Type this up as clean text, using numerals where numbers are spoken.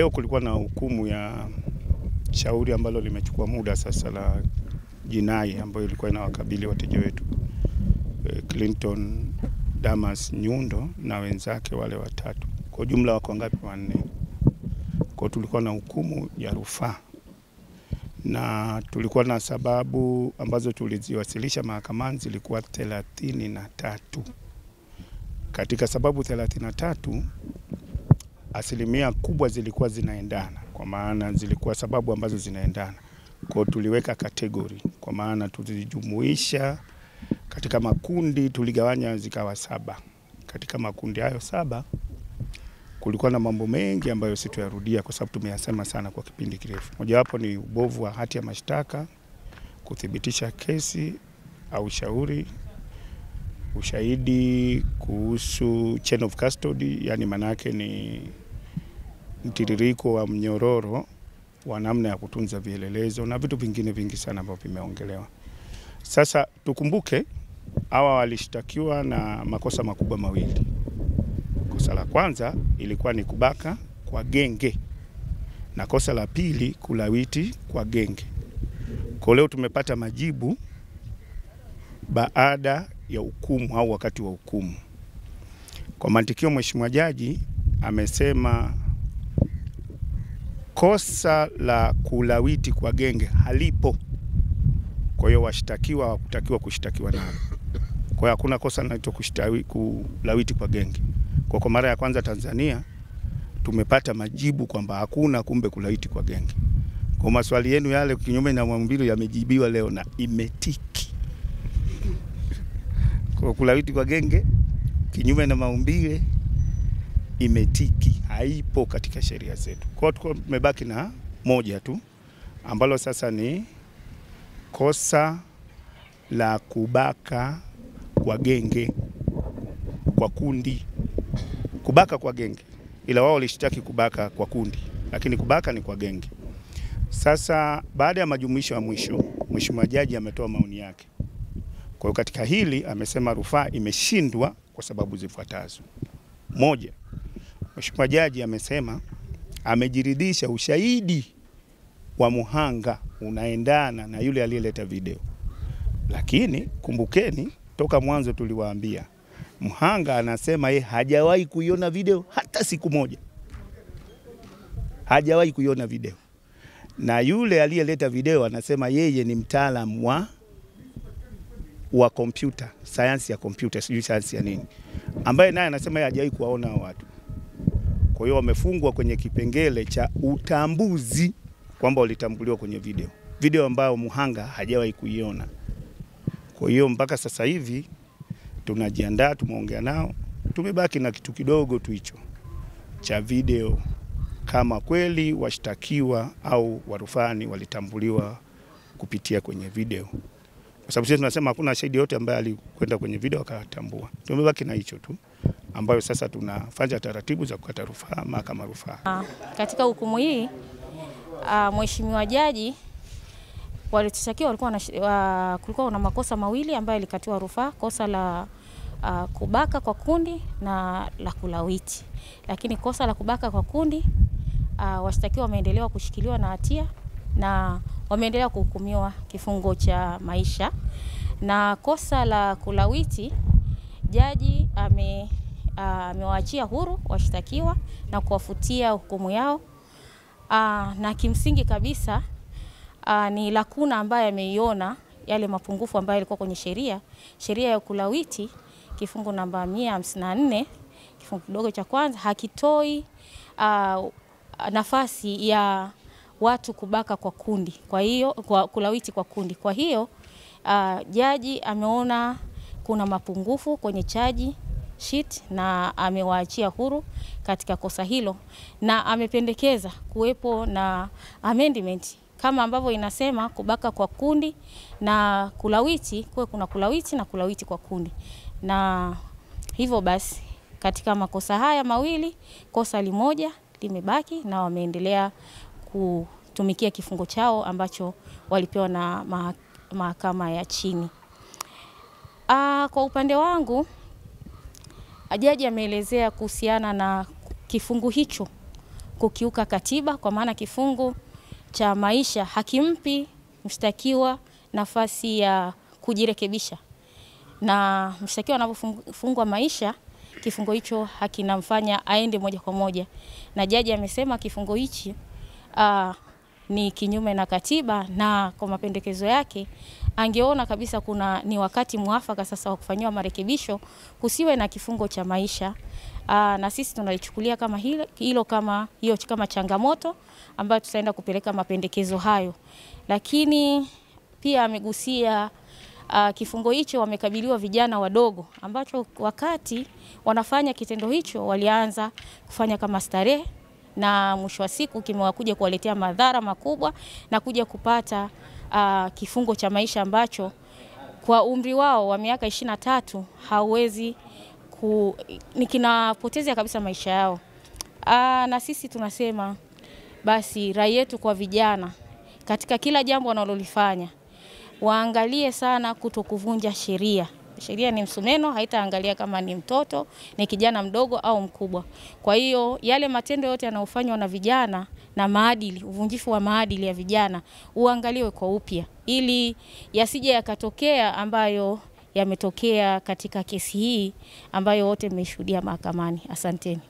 Leo kulikuwa na hukumu ya shauri ambalo limechukua muda sasa la jinai ambayo ilikuwa inawakabili wateja wetu Clinton Damas Nyundo na wenzake wale watatu. Kwa jumla wako ngapi? 4. Kwa tulikuwa na hukumu ya rufaa. Na tulikuwa na sababu ambazo tuliziwasilisha mahakamani zilikuwa 33. Katika sababu 33, asilimia kubwa zilikuwa zinaendana, kwa maana zilikuwa sababu ambazo zinaendana. Kwa tuliweka kategori, kwa maana tulijumuisha katika makundi, tuligawanya zikawa 7. Katika makundi hayo 7 kulikuwa na mambo mengi ambayo sitoyarudia kwa sababu tumeyasema sana kwa kipindi kirefu. Mojawapo ni ubovu wa hati ya mashtaka, kuthibitisha kesi au shauri, ushahidi kuhusu chain of custody, yani manake ni mtiririko wa mnyororo wa namna ya kutunza vielelezo na vitu vingine vingi sana ambavyo vimeongelewa. Sasa tukumbuke hawa walishtakiwa na makosa makubwa mawili. Kosa la kwanza ilikuwa ni kubaka kwa genge na kosa la pili kulawiti kwa genge. Kwa leo tumepata majibu baada ya hukumu au wakati wa hukumu. Kwa mantikio, Mheshimiwa Jaji amesema kosa la kulawiti kwa genge halipo. Kwa hiyo washtakiwa hawakutakiwa kushtakiwa nalo. Kwa hiyo hakuna kosa linaloitwa kulawiti kwa genge. Kwa mara ya kwanza Tanzania tumepata majibu kwamba hakuna kumbe kulawiti kwa genge. Kwa maswali yenu yale kinyume na maumbile yamejibiwa leo na imetiki. Kwa kulawiti kwa genge kinyume na maumbile imetiki, haipo katika sheria zetu. Kwa hiyo tumebaki na moja tu ambalo sasa ni kosa la kubaka kwa genge, kwa kundi. Kubaka kwa genge, ila wao walishtaki kubaka kwa kundi, lakini kubaka ni kwa genge. Sasa baada ya majumuisho ya mwisho, Mheshimiwa Jaji ametoa maoni yake. Kwa hiyo katika hili amesema rufaa imeshindwa kwa sababu zifuatazo. Moja, Mheshimiwa Jaji amesema amejiridhisha ushahidi wa muhanga unaendana na yule aliyeleta video. Lakini kumbukeni toka mwanzo tuliwaambia muhanga anasema yeye hajawahi kuiona video hata siku moja. Hajawahi kuiona video. Na yule aliyeleta video anasema yeye ni mtaalamu wa kompyuta, sayansi ya kompyuta, sijui sayansi ya nini, ambaye naye anasema yeye hajawahi kuwaona watu. Kwa hiyo wamefungwa kwenye kipengele cha utambuzi kwamba walitambuliwa kwenye video ambayo muhanga hajawahi kuiona. Kwa hiyo mpaka sasa hivi tunajiandaa, tumeongea nao, tumebaki na kitu kidogo tu hicho cha video, kama kweli washtakiwa au warufani walitambuliwa kupitia kwenye video. Kwa sababu sisi tunasema hakuna shahidi yote ambaye alikwenda kwenye video akatambua. Tumebaki na hicho tu ambayo sasa tunafanya taratibu za kukata rufaa mahakama rufaa. Katika hukumu hii Mheshimiwa Jaji walishtakiwa kulikuwa na makosa mawili ambayo ilikatiwa rufaa, kosa la kubaka kwa kundi na la kulawiti. Lakini kosa la kubaka kwa kundi washtakiwa wameendelea kushikiliwa na hatia na wameendelea kuhukumiwa kifungo cha maisha. Na kosa la kulawiti jaji amewaachia huru washtakiwa na kuwafutia hukumu yao. Na kimsingi kabisa ni lakuna ambaye ameiona yale mapungufu ambayo yalikuwa kwenye sheria ya kulawiti kifungu namba 154 kifungu kidogo cha kwanza hakitoi nafasi ya watu kubaka kwa kundi, kwa hiyo kulawiti kwa kundi. Kwa hiyo jaji ameona kuna mapungufu kwenye charge sheet na amewaachia huru katika kosa hilo, na amependekeza kuwepo na amendment kama ambavyo inasema kubaka kwa kundi na kulawiti, kwa kuna kulawiti na kulawiti kwa kundi. Na hivyo basi katika makosa haya mawili kosa limoja limebaki na wameendelea kutumikia kifungo chao ambacho walipewa na mahakama ya chini. Kwa upande wangu jaji ameelezea kuhusiana na kifungu hicho kukiuka katiba, kwa maana kifungo cha maisha hakimpi mshtakiwa nafasi ya kujirekebisha. Na mshtakiwa anapofungwa maisha, kifungo hicho hakinamfanya aende moja kwa moja. Na jaji amesema kifungo hichi ni kinyume na katiba, na kwa mapendekezo yake angeona kabisa ni wakati mwafaka sasa wa kufanywa marekebisho, kusiwe na kifungo cha maisha. Na sisi tunalichukulia kama hilo kama changamoto ambayo tutaenda kupeleka mapendekezo hayo. Lakini pia amegusia kifungo hicho wamekabiliwa vijana wadogo, ambacho wakati wanafanya kitendo hicho walianza kufanya kama starehe, na mwisho wa siku kimewakuja kuwaletea madhara makubwa na kuja kupata kifungo cha maisha ambacho kwa umri wao wa miaka 23 hauwezi kinapoteza kabisa maisha yao. Na sisi tunasema basi rai yetu kwa vijana, katika kila jambo wanalolifanya waangalie sana kutokuvunja sheria. Sheria ni msumeno, haitaangalia kama ni mtoto, ni kijana mdogo au mkubwa. Kwa hiyo yale matendo yote yanayofanywa na vijana na maadili, uvunjifu wa maadili ya vijana uangaliwe kwa upya, ili yasije yakatokea ambayo yametokea katika kesi hii ambayo wote mmeshuhudia mahakamani. Asanteni.